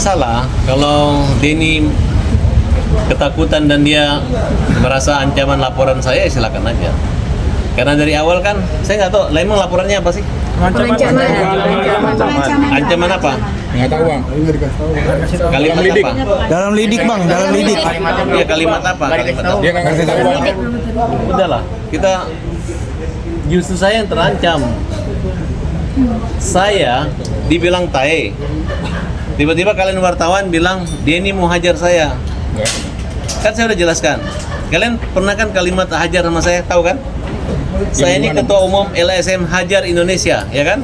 masalah kalau Denny ketakutan dan dia merasa ancaman laporan saya, silakan aja. Karena dari awal kan saya nggak tahu, emang laporannya apa sih? Ancaman. Ancaman apa? Nggak tahu bang. Kalimat lidik. apa? Dalam lidik bang, dalam lidik. Ya kalimat apa? Kalimat apa? Dia nggak ngasih tahu bang. Udahlah, kita justru saya yang terancam. Saya dibilang tae. Tiba-tiba kalian wartawan bilang Denny mau hajar saya. Kan saya udah jelaskan. Kalian pernah kan kalimat hajar sama saya, tahu kan? Saya ini ketua umum LSM Hajar Indonesia, ya kan?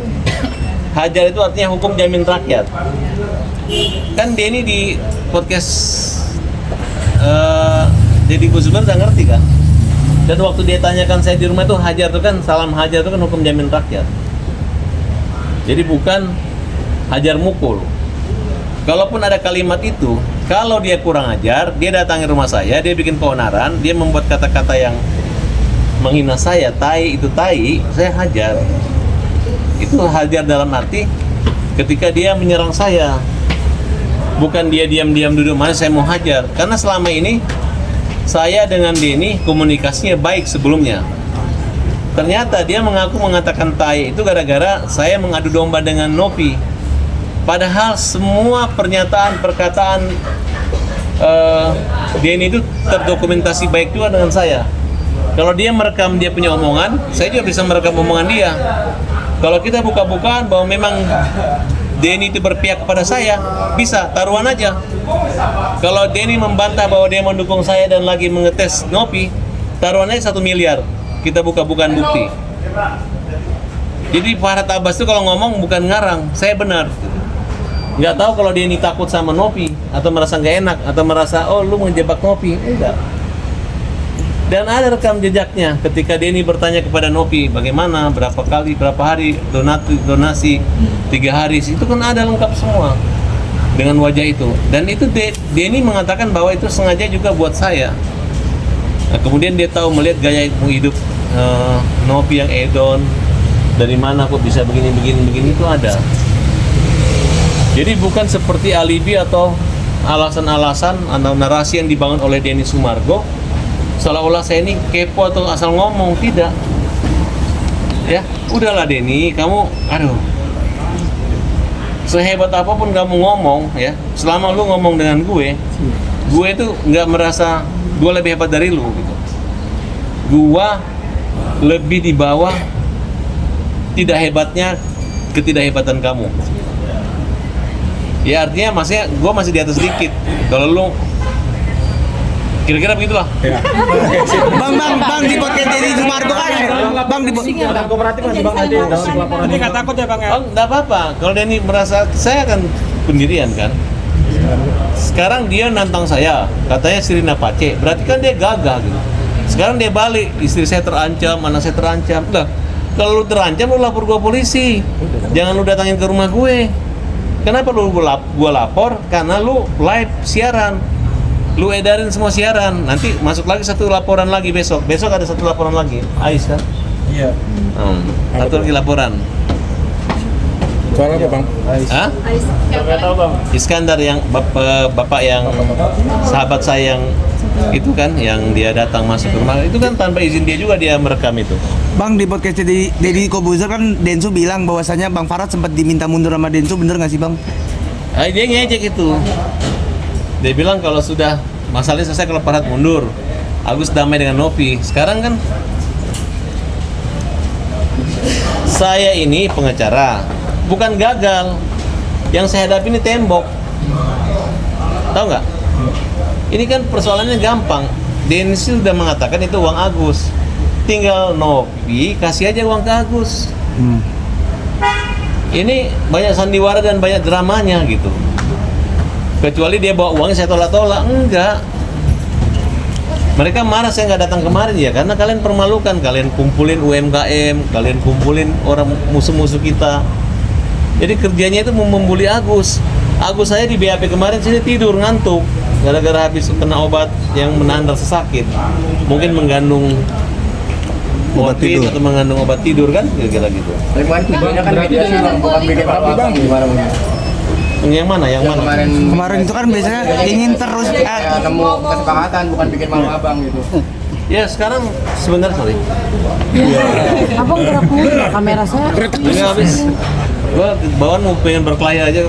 Hajar itu artinya hukum jamin rakyat. Kan Denny di podcast Deddy Kusumber udah ngerti kan? Dan waktu dia tanyakan saya di rumah itu hajar itu kan, salam hajar itu kan hukum jamin rakyat. Jadi bukan hajar mukul. Kalaupun ada kalimat itu, kalau dia kurang ajar, dia datangi rumah saya, dia bikin keonaran, dia membuat kata-kata yang menghina saya, tai itu tai, saya hajar. Itu hajar dalam arti ketika dia menyerang saya. Bukan dia diam-diam duduk mana saya mau hajar. Karena selama ini saya dengan Denny komunikasinya baik sebelumnya. Ternyata dia mengaku mengatakan tai itu gara-gara saya mengadu domba dengan Nopi. Padahal semua pernyataan, perkataan Denny itu terdokumentasi baik juga dengan saya. Kalau dia merekam dia punya omongan, saya juga bisa merekam omongan dia. Kalau kita buka-bukaan bahwa memang Denny itu berpihak kepada saya, bisa, taruhan aja. Kalau Denny membantah bahwa dia mendukung saya dan lagi mengetes Nopi, taruhannya 1 miliar. Kita buka-bukaan bukti. Jadi Farhad Abbas itu kalau ngomong bukan ngarang, saya benar. Nggak tahu kalau Denny takut sama Nopi, atau merasa nggak enak, atau merasa, oh lu menjebak Nopi, enggak. Dan ada rekam jejaknya ketika Denny bertanya kepada Nopi bagaimana, berapa kali, berapa hari donasi 3 hari, itu kan ada lengkap semua dengan wajah itu. Dan itu Denny mengatakan bahwa itu sengaja juga buat saya. Nah, kemudian dia tahu melihat gaya hidup Nopi yang edon, dari mana kok bisa begini itu ada. Jadi bukan seperti alibi atau alasan-alasan atau narasi yang dibangun oleh Denny Sumargo seolah-olah saya ini kepo atau asal ngomong, tidak. Ya, udahlah Denny, kamu sehebat apapun kamu ngomong ya, selama lu ngomong dengan gue itu nggak merasa gue lebih hebat dari lu gitu. Gue lebih di bawah tidak hebatnya ketidakhebatan kamu. Ya artinya maksudnya gue masih di atas sedikit. Kalau lu kira-kira begitulah. Ya. Bang di podcast Denny Sumargo kan. Bang di Ada kooperatif masih Bang Ade dalam laporan ini. Nggak takut ya Bang ya? Oh, nggak apa-apa. Kalau Denny merasa saya akan pendirian kan. Sekarang dia nantang saya, katanya Sirina Pace. Berarti kan dia gagah gitu. Sekarang dia balik, istri saya terancam, anak saya terancam. Udah, kalau lu terancam lu lapor gua polisi. Jangan lu datangin ke rumah gue. Kenapa lu gua lapor? Karena lu live siaran. Lu edarin semua siaran, nanti masuk lagi satu laporan lagi besok ada satu laporan lagi, Ais kan? Iya. Satu lagi laporan. Soal apa bang? Hah? Nggak tahu Bang. Iskandar yang bapak yang sahabat saya yang itu kan, yang dia datang masuk ke rumah itu kan tanpa izin dia juga dia merekam itu. Bang di podcast Deddy Kobuzer kan Densu bilang bahwasanya Bang Farhad sempat diminta mundur sama Densu, bener nggak sih Bang? Dia ngejek itu. Dia bilang kalau sudah masalahnya selesai kalau Farhad mundur, Agus damai dengan Nopi. Sekarang kan saya ini pengacara, bukan gagal. Yang saya hadapi ini tembok. Tahu nggak? Ini kan persoalannya gampang. Denny sudah mengatakan itu uang Agus. Tinggal Nopi kasih aja uang ke Agus. Ini banyak sandiwara dan banyak dramanya gitu. Kecuali dia bawa uangnya saya tolak-tolak, enggak. Mereka marah saya nggak datang kemarin ya, karena kalian permalukan, kalian kumpulin UMKM, kalian kumpulin orang musuh-musuh kita. Jadi kerjanya itu membuli Agus. Agus saya di BAP kemarin sini tidur ngantuk, gara-gara habis kena obat yang menahan rasa sakit. Mungkin mengandung obat tidur atau mengandung obat tidur kan, kira-kira gitu. Tujuannya kan mediasi bang, bukan bikin api bang. Gimana bang? Yang mana? Yang mana? Kemarin itu kan biasanya ingin terus nemu kesepakatan bukan bikin malu abang gitu. Ya sekarang sebentar sorry. Abang gerak mulu kamera saya. Ini habis. Gua bawaan mau pengen berkelahi aja.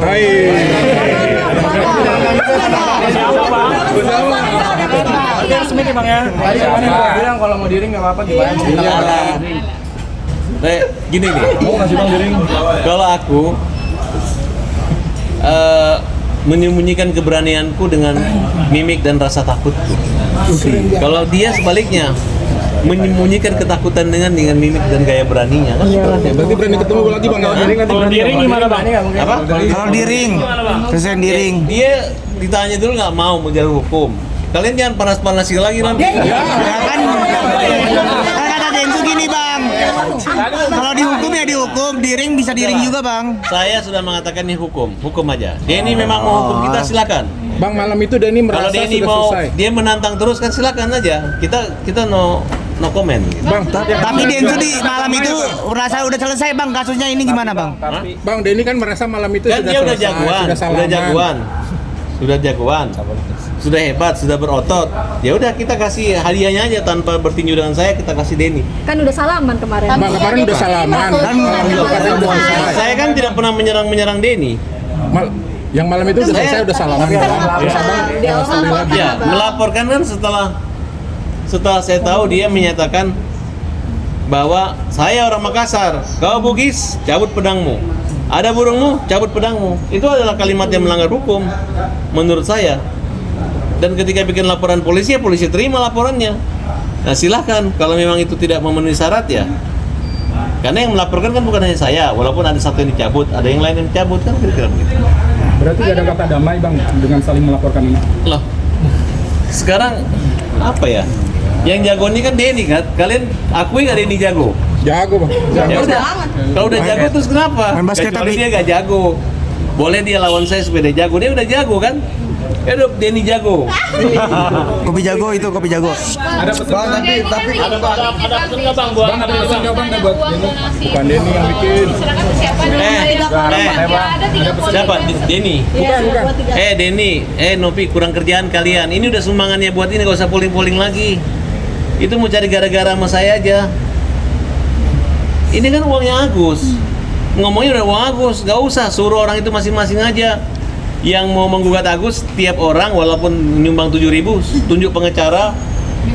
Resmi nih bang ya. Tadi kemarin gua bilang kalau mau diring nggak apa-apa gimana? Gini nih. Mau kasih bang diring. Kalau aku menyembunyikan keberanianku dengan mimik dan rasa takutku. Kalau dia sebaliknya menyembunyikan ketakutan dengan mimik dan gaya beraninya kan Berarti berani ketemu lagi bang? Kalau diring gimana bang? apa? kalau di ring, selesai di ring. Dia ditanya dulu nggak mau menjalur hukum. Kalian jangan panas-panasin lagi nanti. Ya kan kata Densu gini bang, kalau dihukum ya dihukum, di ring bisa di ring juga bang. Saya sudah mengatakan ini hukum aja. Denny memang mau hukum kita silakan. Bang malam itu Denny Kalau merasa Denny sudah mau selesai. dia menantang terus kan silakan aja. Kita no komen. Gitu. Bang, Tapi Densu di malam itu rasa udah selesai bang, kasusnya ini gimana bang? Bang Denny kan merasa malam itu Kan sudah dia udah selesai, jagoan, sudah jagoan, sudah hebat, sudah berotot. Ya udah kita kasih hadiahnya aja tanpa bertinju dengan saya, kita kasih Denny. Kan udah salaman kemarin. Bang kemarin udah salaman. Kan Katanya udah selesai. Saya kan tidak pernah menyerang Denny. Yang malam itu udah selesai, udah salaman. Terus abang sekali lagi. Ya, melaporkan kan setelah saya tahu dia menyatakan bahwa saya orang Makassar, kau Bugis, cabut pedangmu. Ada burungmu, cabut pedangmu. Itu adalah kalimat yang melanggar hukum menurut saya. Dan ketika bikin laporan polisi, ya polisi terima laporannya. Nah silahkan, kalau memang itu tidak memenuhi syarat ya. Karena yang melaporkan kan bukan hanya saya, walaupun ada satu yang dicabut, ada yang lain yang dicabut kan kira-kira begitu. Berarti gak ada kata damai bang dengan saling melaporkan ini. Loh, sekarang apa ya? Yang jago ini kan Denny kan? Kalian akui nggak Denny jago? Jago bang. Ya udah. Kalau udah jago terus kenapa? Main basket Kecuali tapi- dia gak jago. Boleh dia lawan saya supaya dia jago. Dia udah jago kan? Aduh, Denny jago. Kopi jago itu kopi jago. Ada pesan Tapi ada pesan nggak bang buat ada pesan nggak bang buat ini? Bukan Denny yang bikin. Siapa? Denny. Bukan. Denny, Nopi kurang kerjaan kalian. Ini udah sumbangannya buat ini, gak usah polling-polling lagi. Itu mau cari gara-gara sama saya aja. Ini kan uangnya Agus. Ngomongnya udah uang Agus, gak usah suruh orang itu masing-masing aja. Yang mau menggugat Agus, tiap orang walaupun nyumbang 7.000, tunjuk pengacara,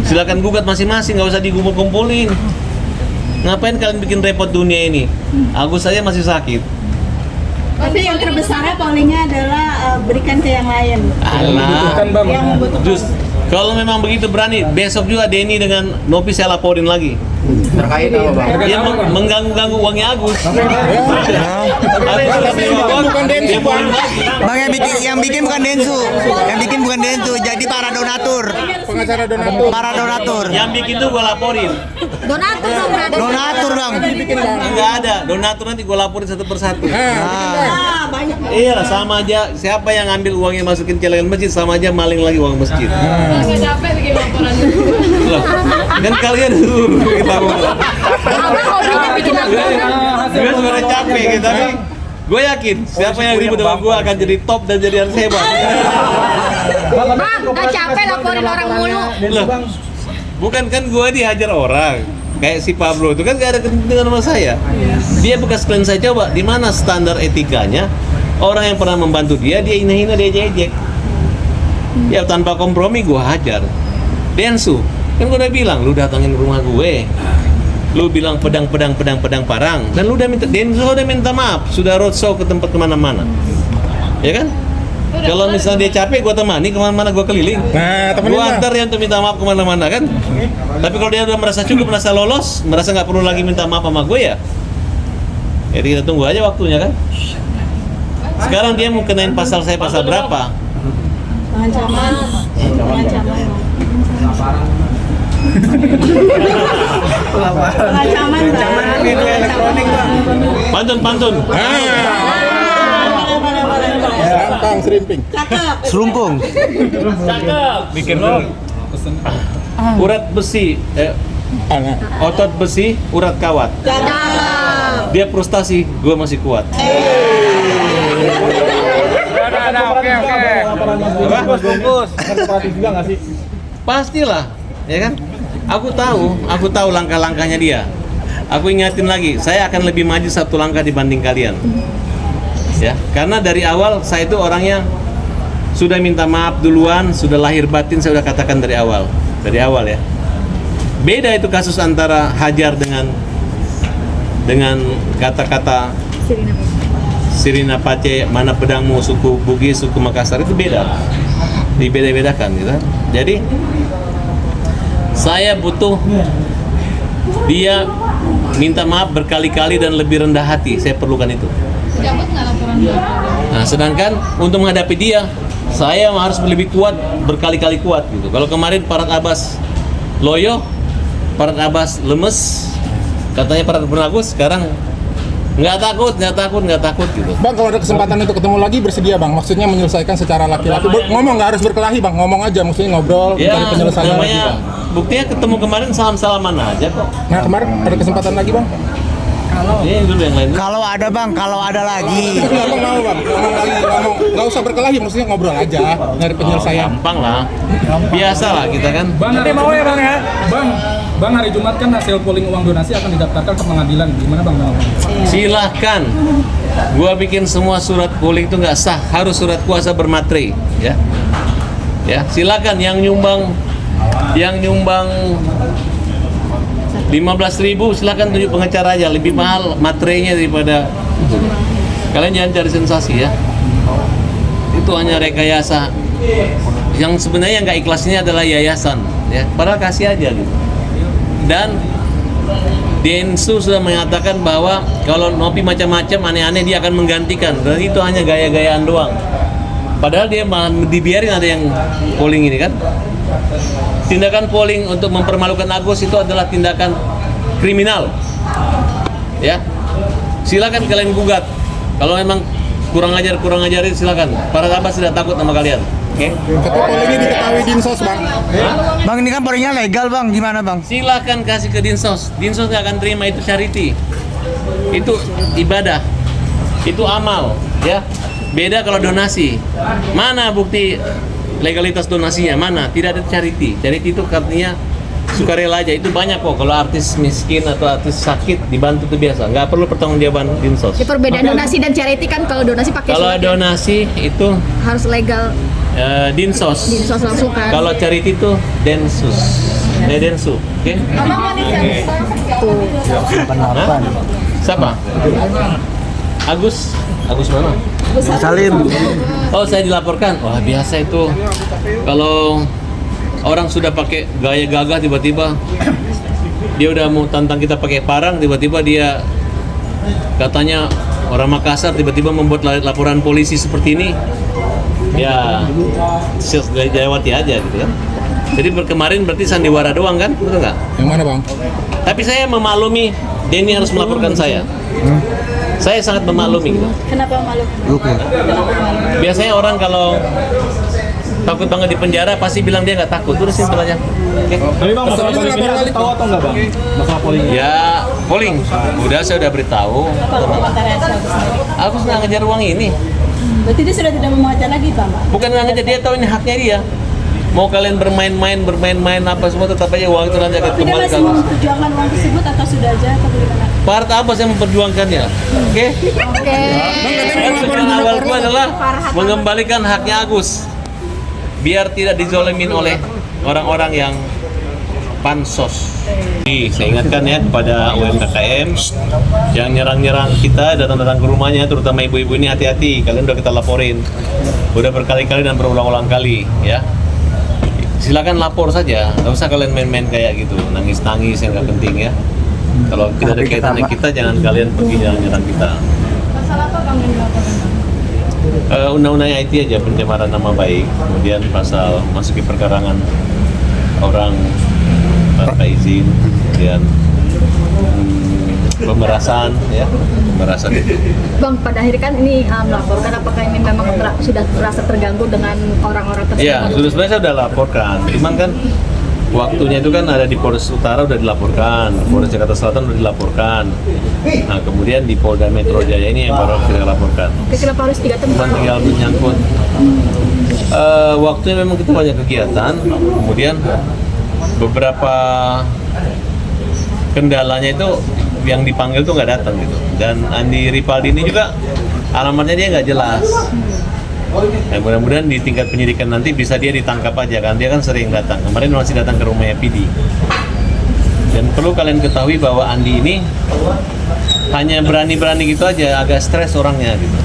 silakan gugat masing-masing, gak usah dikumpul-kumpulin. Ngapain kalian bikin repot dunia ini? Agus saja masih sakit. Tapi yang terbesarnya pollingnya adalah berikan ke yang lain. Alah, Bukan bang. Yang membutuhkan. Just kalau memang begitu berani, besok juga Denny dengan Nopi saya laporin lagi. Terkait apa bang? Dia mengganggu-ganggu uangnya Agus. Bukan Denny, Dia Bang. lagi. Bang yang bikin bukan Densu, jadi para donatur, Pengacara donatur. para donatur, Yang bikin tuh gua laporin. Donatur dong berarti. donatur bang. Bikin bang. Enggak ada, donatur nanti gua laporin satu persatu. Ah, banyak. Iya lah, sama aja. Siapa yang ngambil uangnya masukin celengan masjid, sama aja maling lagi uang masjid. Nggak capek bikin laporan. Loh, kan kalian dulu kita ngomong. Abang hobinya bikin laporan. Gue sebenarnya capek gitu, tapi gue yakin siapa yang ribut dengan gue akan jadi top dan jadi harus hebat. Bang, gak capek laporin orang mulu. Loh, bukan kan gue dihajar orang. Kayak si Pablo itu kan gak ada kepentingan sama saya. Dia bekas klien saya, coba di mana standar etikanya orang yang pernah membantu dia hina-hina, dia ejek. Ya tanpa kompromi gue hajar. Densu, kan gue udah bilang lu datangin rumah gue. Lu bilang pedang parang, dan lu udah minta, Densu udah minta maaf, sudah roadshow ke tempat kemana-mana, ya kan? Kalau misalnya dia capek, gua temani kemana-mana, gua keliling. Nah, temenin Gua lah. antar dia untuk minta maaf kemana-mana kan? Tapi kalau dia udah merasa cukup, merasa lolos, merasa nggak perlu lagi minta maaf sama gue ya, jadi kita tunggu aja waktunya kan. Sekarang dia mau kenain pasal saya pasal berapa? Pengancaman. Pengancaman. Pantun. Gampang, serimping. Cakep. Serumpung. Bikin dulu. Urat besi, Anak. otot besi, urat kawat. Cakep. Dia frustasi, gue masih kuat. Oke. Kooperatif juga nggak sih? Pastilah, ya kan? Aku tahu langkah-langkahnya dia. Aku ingatin lagi, saya akan lebih maju satu langkah dibanding kalian. Ya, karena dari awal saya itu orangnya sudah minta maaf duluan, sudah lahir batin saya sudah katakan dari awal ya. Beda itu kasus antara Hajar dengan kata-kata Sirina Pace, mana pedangmu, suku Bugis, suku Makassar, itu beda. Dibeda-bedakan gitu. Jadi saya butuh dia minta maaf berkali-kali dan lebih rendah hati. Saya perlukan itu. Cabut nggak laporan? Nah, sedangkan untuk menghadapi dia, saya harus lebih kuat, berkali-kali kuat gitu. Kalau kemarin Farhad Abbas loyo, Farhad Abbas lemes, katanya Farhad Agus, sekarang nggak takut gitu. Bang, kalau ada kesempatan untuk ketemu lagi bersedia bang? Maksudnya menyelesaikan secara laki-laki. Ngomong nggak harus berkelahi bang, ngomong aja, maksudnya ngobrol, Ya, cari penyelesaian lagi namanya bang. buktinya ketemu kemarin salam-salaman aja kok. Nah kemarin ada kesempatan lagi bang? Ini dulu yang lain. Kalau ada bang, kalau ada lagi. Ngomong mau bang, ngomong lagi, ngomong nggak usah berkelahi, maksudnya ngobrol aja, nyari penyelesaian. Gampang lah, biasa lah kita kan. Bang, nanti mau ya bang ya? Bang, hari Jumat kan hasil polling uang donasi akan didaftarkan ke pengadilan. Gimana bang? Silahkan. Gua bikin semua surat polling itu nggak sah, harus surat kuasa bermaterai, ya. Ya, silakan yang nyumbang 15.000 silakan tunjuk pengacara aja, lebih mahal materainya daripada kalian jangan cari sensasi ya. Itu hanya rekayasa. Yang sebenarnya nggak ikhlas ini adalah yayasan, ya. Padahal kasih aja gitu. Dan Densu sudah mengatakan bahwa kalau Nopi macam-macam aneh-aneh dia akan menggantikan. Dan itu hanya gaya-gayaan doang. Padahal dia malah dibiarin ada yang polling ini kan. Tindakan polling untuk mempermalukan Agus itu adalah tindakan kriminal. Ya. Silakan kalian gugat. Kalau memang kurang ajarin silakan. Farhad Abbas tidak takut sama kalian. Oke. Ketua pollingnya diketahui Dinsos bang. Bang ini kan pollingnya legal bang, gimana bang? Silakan kasih ke Dinsos. Dinsos nggak akan terima, itu charity. Itu ibadah. Itu amal, ya. Beda kalau donasi. Mana bukti legalitas donasinya? Mana? Tidak ada charity. Charity itu artinya sukarela aja. Itu banyak kok. Kalau artis miskin atau artis sakit dibantu itu biasa. Nggak perlu pertanggungjawaban Dinsos. Ya, perbedaan donasi dan charity kan kalau donasi pakai Kalau surat ya. donasi itu Harus legal. Dinsos. Dinsos langsung kan. Kalau charity itu Densus. Densu. Oke? Hah? Siapa? Agus mana? Salim. Oh, saya dilaporkan. Wah, biasa itu. Kalau orang sudah pakai gaya gagah tiba-tiba dia udah mau tantang kita pakai parang, tiba-tiba dia katanya orang Makassar tiba-tiba membuat laporan polisi seperti ini. Ya, jawati aja gitu kan. Jadi kemarin berarti sandiwara doang kan? Betul nggak? Yang mana bang? Tapi saya memaklumi Denny harus melaporkan saya. Saya sangat memaklumi gitu. Kenapa malu? Biasanya orang kalau takut banget di penjara pasti bilang dia nggak takut. Udah simpel aja. Oke. Tapi bang, masalah polling ini tahu atau nggak bang? Masalah polling. Ya, polling. Saya udah beritahu. Kalau komentarnya Agus sendiri. Aku sudah ngejar uang ini. Berarti dia sudah tidak memuatkan lagi Pak? Bukan nggak ngejar, dia tahu ini haknya dia. Mau kalian bermain-main apa semua tetap aja uang itu nanti akan Tidak kembali ke masih Agus. memperjuangkan uang tersebut atau sudah aja atau bagaimana? Farhad Abbas yang memperjuangkannya. Oke? Oke. Tujuan awalku adalah mengembalikan haknya Agus. Biar tidak dizolimin oleh orang-orang yang pansos. Saya ingatkan ya kepada UMKM yang nyerang-nyerang kita, datang-datang ke rumahnya, terutama ibu-ibu ini hati-hati. Kalian udah kita laporin, udah berkali-kali dan berulang-ulang kali, ya. Silakan lapor saja, nggak usah kalian main-main kayak gitu, nangis-nangis yang nggak penting ya. Kalau kita ada kaitan dengan kita, jangan kalian pergi nyerang kita. Masalah apa bang yang dilaporkan? Undang-undang IT aja, pencemaran nama baik, kemudian pasal masuki perkarangan orang tanpa izin, kemudian pemerasan ya, pemerasan itu. Bang, pada akhirnya kan ini melaporkan apakah ini memang sudah merasa terganggu dengan orang-orang tersebut? Ya, sebenarnya saya sudah laporkan, cuman kan waktunya itu kan ada di Polres Utara udah dilaporkan, Polres Jakarta Selatan udah dilaporkan. Nah, kemudian di Polda Metro Jaya ini yang baru kita laporkan. Oke, kenapa harus 3 tempat? Bukan tinggal menyangkut Waktunya memang kita banyak kegiatan, kemudian beberapa kendalanya itu yang dipanggil tuh nggak datang gitu. Dan Andi Ripaldi ini juga alamatnya dia nggak jelas. Nah, mudah-mudahan di tingkat penyidikan nanti bisa dia ditangkap aja kan, dia kan sering datang. Kemarin masih datang ke rumahnya PD. Dan perlu kalian ketahui bahwa Andi ini hanya berani-berani gitu aja, agak stres orangnya gitu.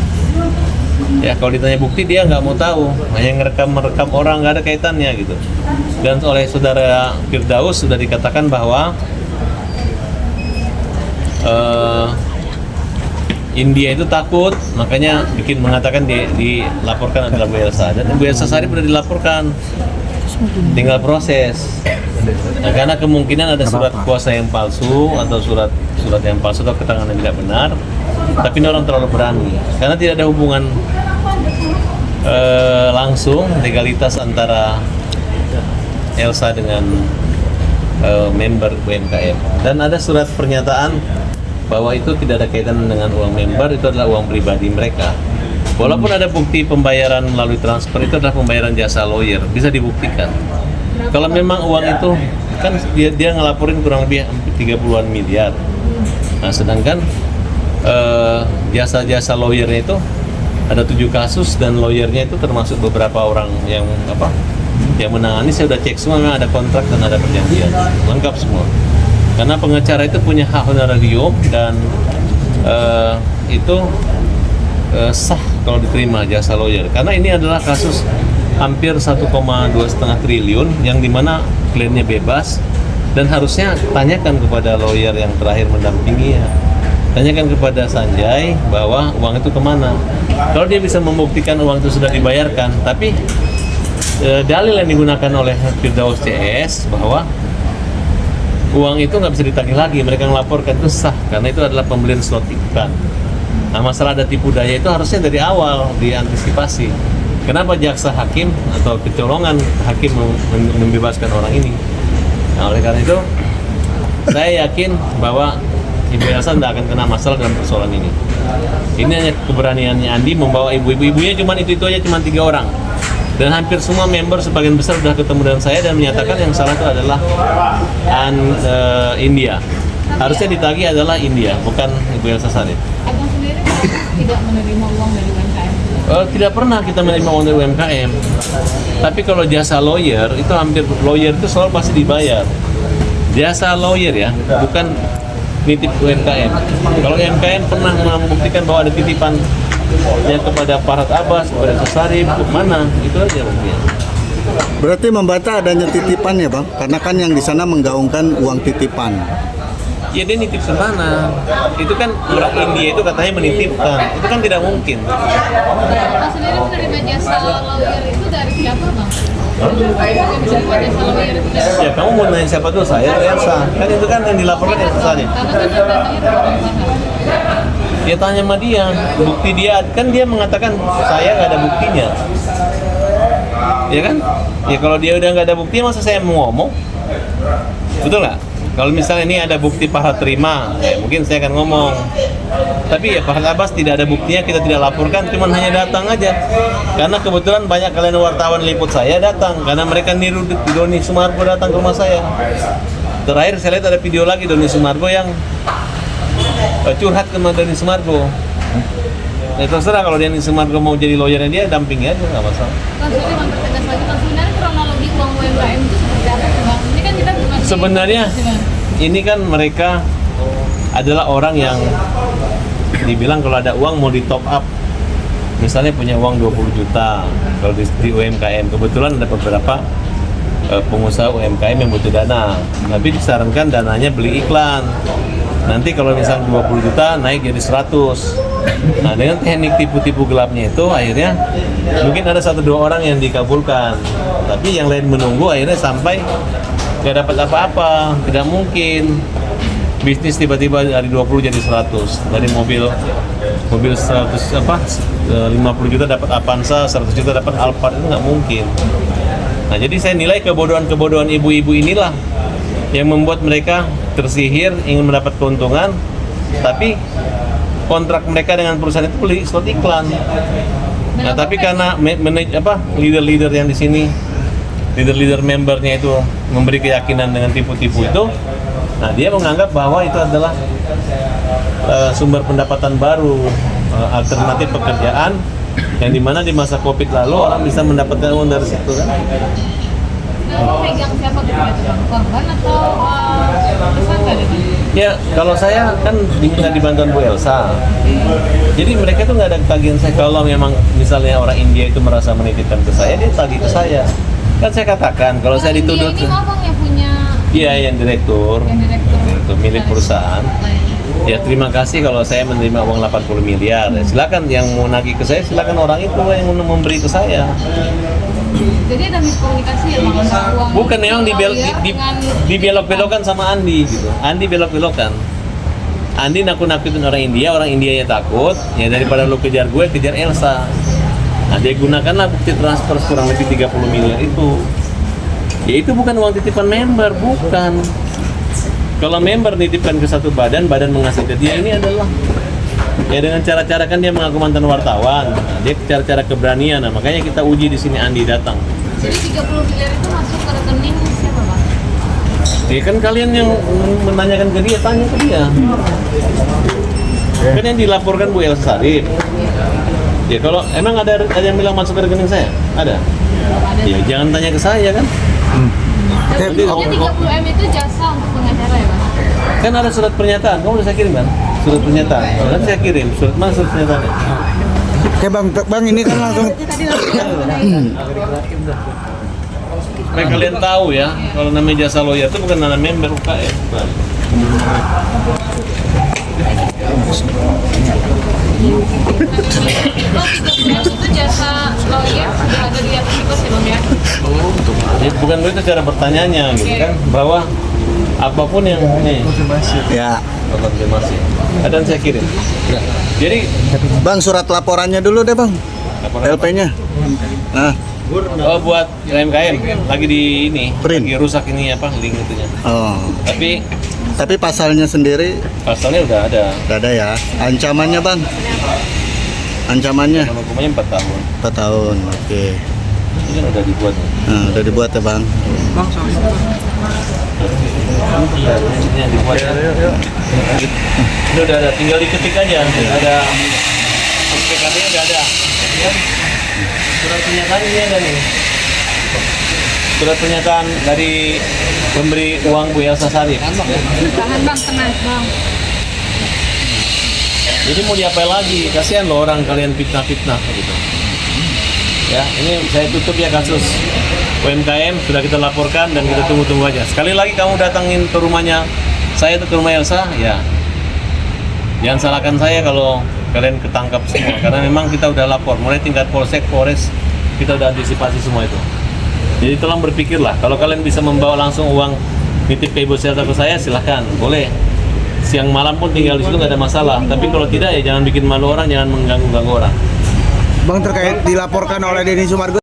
Ya kalau ditanya bukti dia nggak mau tahu, hanya ngerekam orang, nggak ada kaitannya gitu. Dan oleh saudara Firdaus sudah dikatakan bahwa India itu takut, makanya mengatakan dilaporkan adalah Bu Elsa. Dan Bu Elsa Sarip sudah dilaporkan, tinggal proses. Nah, karena kemungkinan ada surat kuasa yang palsu atau surat yang palsu atau keterangan yang tidak benar, tapi ini orang terlalu berani karena tidak ada hubungan langsung legalitas antara Elsa dengan member UMKM. Dan ada surat pernyataan bahwa itu tidak ada kaitan dengan uang member, itu adalah uang pribadi mereka. Walaupun ada bukti pembayaran melalui transfer, itu adalah pembayaran jasa lawyer, bisa dibuktikan. Kalau memang uang itu kan dia ngelaporin kurang lebih 30-an miliar. Nah, sedangkan jasa-jasa lawyernya itu ada 7 kasus dan lawyernya itu termasuk beberapa orang yang menangani. Saya udah cek semua, memang ada kontrak dan ada perjanjian, lengkap semua. Karena pengacara itu punya hak honorarium dan itu sah kalau diterima jasa lawyer. Karena ini adalah kasus hampir 1,2,5 triliun yang dimana kliennya bebas, dan harusnya tanyakan kepada lawyer yang terakhir mendampingi ya. Tanyakan kepada Sanjay bahwa uang itu kemana. Kalau dia bisa membuktikan uang itu sudah dibayarkan, tapi dalil yang digunakan oleh Firdaus CS bahwa uang itu nggak bisa ditagih lagi, mereka melaporkan itu sah karena itu adalah pembelian slot iklan. Nah, masalah ada tipu daya itu harusnya dari awal diantisipasi. Kenapa jaksa hakim atau kecolongan hakim membebaskan orang ini? Nah, oleh karena itu saya yakin bahwa Ibu Elsa tidak akan kena masalah dalam persoalan ini. Ini hanya keberaniannya Andi membawa ibunya cuma itu aja, cuma 3 orang. Dan hampir semua member sebagian besar sudah ketemu dengan saya dan menyatakan yang salah itu adalah India. Harusnya ditagih adalah India, bukan Ibu Elsa Sarip. Abang sendiri tidak menerima uang dari UMKM? Tidak pernah kita menerima uang dari UMKM. Tapi kalau jasa lawyer, itu hampir lawyer itu selalu pasti dibayar. Jasa lawyer ya, bukan nitip UMKM. Kalau UMKM pernah membuktikan bahwa ada titipan yang kepada Farhad Abbas, kepada Sarip, mana itu aja mungkin. Berarti membantah adanya titipan ya Bang? Karena kan yang di sana menggaungkan uang titipan. Ya dia nitip ke mana? Itu kan orang India itu katanya menitipkan. Itu kan tidak mungkin. Abang sendiri menerima jasa lawyer itu dari siapa Bang? Menerima jasa lawyer itu dari Ya kamu mau nanya siapa tuh? Saya atau Elsa? Kan itu kan yang dilaporkan Elsa Sarip. karena kan datanya terlalu mahal. Dia tanya sama dia, bukti dia, kan dia mengatakan saya nggak ada buktinya. Ya kan? Ya kalau dia udah nggak ada buktinya, masa saya mau ngomong? Betul nggak? Kalau misalnya ini ada bukti Farhad terima, ya mungkin saya akan ngomong. Tapi ya Farhad Abbas tidak ada buktinya, kita tidak laporkan, cuman hanya datang aja. Karena kebetulan banyak kalian wartawan liput saya datang, karena mereka niru Doni Sumargo datang ke rumah saya. Terakhir saya lihat ada video lagi Doni Sumargo yang curhat ke Doni Sumargo. Ya terserah kalau Doni Sumargo mau jadi lawyernya dia, dampingi aja, nggak masalah. Bang, sorry Bang, pertegas lagi Bang, sebenarnya kronologi uang UMKM itu seperti apa sih Bang? Ini kan kita bukan Sebenarnya ini kan mereka adalah orang yang dibilang kalau ada uang mau di top up. Misalnya punya uang 20 juta kalau di UMKM. Kebetulan ada beberapa pengusaha UMKM yang butuh dana. Tapi disarankan dananya beli iklan. Nanti kalau misalnya 20 juta naik jadi 100. Nah dengan teknik tipu-tipu gelapnya itu akhirnya mungkin ada 1-2 orang yang dikabulkan. Tapi yang lain menunggu akhirnya sampai nggak dapat apa-apa. Tidak mungkin bisnis tiba-tiba dari 20 jadi 100. Dari mobil 100 50 juta dapat Avanza, 100 juta dapat Alphard, itu nggak mungkin. Nah jadi saya nilai kebodohan-kebodohan ibu-ibu inilah yang membuat mereka tersihir ingin mendapat keuntungan, tapi kontrak mereka dengan perusahaan itu beli slot iklan. Nah, tapi karena leader-leader yang di sini, leader-leader membernya itu memberi keyakinan dengan tipu-tipu itu, nah dia menganggap bahwa itu adalah sumber pendapatan baru, alternatif pekerjaan yang dimana di masa Covid lalu orang bisa mendapatkan uang dari situ kan. Nah, pegang siapa tuh Bang? Korban atau tersangka gitu? Ya, kalau saya kan diminta dibantuan Bu Elsa. Jadi mereka tuh nggak ada tagihan saya. Kalau memang misalnya orang India itu merasa menitipkan ke saya, dia tagih ke saya. Kan saya katakan, kalau saya dituduh, Ini Bang yang punya iya yang direktur, itu milik perusahaan. Ya terima kasih kalau saya menerima uang 80 miliar. Ya, silakan yang mau nagih ke saya, silakan orang itu yang memberi ke saya. Jadi ada miskomunikasi ya Bang antara uang. Bukan memang dibelok-belokkan sama Andi gitu. Andi belok-belokkan. Andi nakut-nakutin orang Indianya takut. Ya daripada lu kejar gue, kejar Elsa. Nah dia gunakanlah bukti transfer kurang lebih 30 miliar itu. Ya itu bukan uang titipan member, bukan. Kalau member nitipkan ke satu badan mengasih ke dia, ini adalah ya dengan cara-cara kan dia mengaku mantan wartawan. Nah, dia cara-cara keberanian. Nah, makanya kita uji di sini Andi datang. Jadi 30 miliar itu masuk ke rekening siapa Bang? Ya kan kalian yang menanyakan ke dia, tanya ke dia. Kan yang dilaporkan Bu Elsa Sarif. Ya kalau emang ada yang bilang masuk ke rekening saya? Ada? Ya jangan tanya ke saya kan. Jadi 30M itu jasa untuk pengacara ya Bang? Kan ada surat pernyataan, kamu udah saya kirim kan? Surat pernyataan, kan saya kirim, mana surat pernyataannya? Oke bang ini kan langsung Supaya kalian tahu ya, kalau namanya jasa lawyer itu bukan nama member UKM, bukan. Itu jasa lawyer sudah ada di atas itu sih Bang ya? Ya, bukan begitu cara bertanyanya gitu kan, bahwa apapun yang nih Ya, konfirmasi ada yang saya kirim. Jadi Bang, surat laporannya dulu deh Bang, LP-nya. Nah, buat UMKM lagi di ini, Print. lagi rusak ini apa link itunya. oh, Tapi pasalnya sendiri pasalnya udah ada. udah ada ya. Ancamannya Bang, ancamannya Hukumannya 4 tahun. 4 tahun. Oke. Ini kan udah dibuat. Nah, udah dibuat ya Bang. Ini yang dibuat. Ini udah ada, tinggal diketik aja. Ada PKB-nya udah ada. Ya. Surat pernyataan ini ada nih. Surat pernyataan dari pemberi uang Bu Elsa Sarif. Tahan Bang, tenang Bang. Jadi mau diapain lagi? Kasihan loh orang kalian fitnah-fitnah gitu. Ya, ini saya tutup ya kasus UMKM, sudah kita laporkan dan kita tunggu-tunggu aja. Sekali lagi kamu datangin ke rumahnya saya itu ke rumah Elsa, ya. Jangan salahkan saya kalau kalian ketangkap semua, karena memang kita udah lapor, mulai tingkat polsek, polres, kita udah antisipasi semua itu. Jadi tolong berpikirlah, kalau kalian bisa membawa langsung uang nitip ke Ibu Selta ke saya, silahkan, boleh. Siang malam pun tinggal di situ nggak ada masalah. Tapi kalau tidak ya jangan bikin malu orang, jangan mengganggu orang. Bang terkait dilaporkan oleh Denny Sumargo